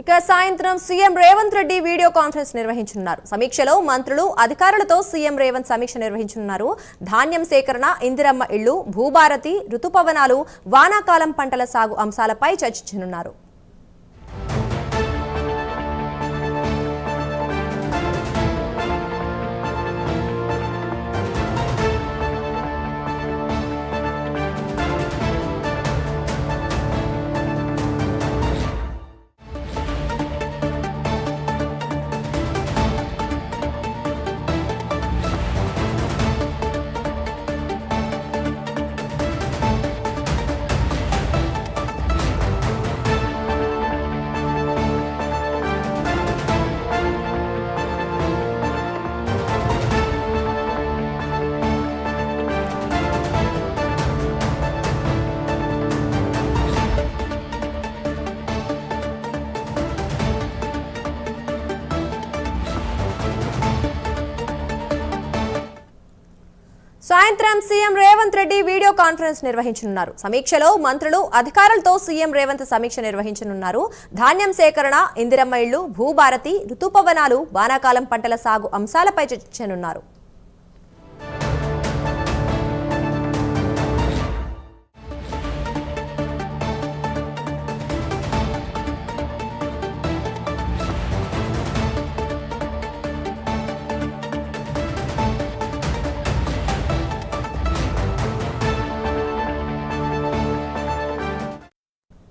ఇక సాయంత్రం CM Revanth Reddy video conference నిర్వహించనున్నారు. సమీక్షలో మంత్రులు, అధికారులతో సీఎం రేవంత్ సమీక్ష నిర్వహించనున్నారు. ధాన్యం సేకరణ, ఇందిరమ్మ ఇళ్లు, భూభారతి, రుతుపవనాలు, వానాకాలం పంటల సాగు అంశాలపై చర్చించనున్నారు. సాయంత్రం CM Revanth Reddy video conference నిర్వహించనున్నారు. సమీక్షలో మంత్రులు, అధికారులతో సీఎం రేవంత్ సమీక్ష నిర్వహించనున్నారు. ధాన్యం సేకరణ, ఇందిరమ్మ ఇళ్లు, భూభారతి, రుతుపవనాలు, వానాకాలం పంటల సాగు అంశాలపై చర్చించనున్నారు.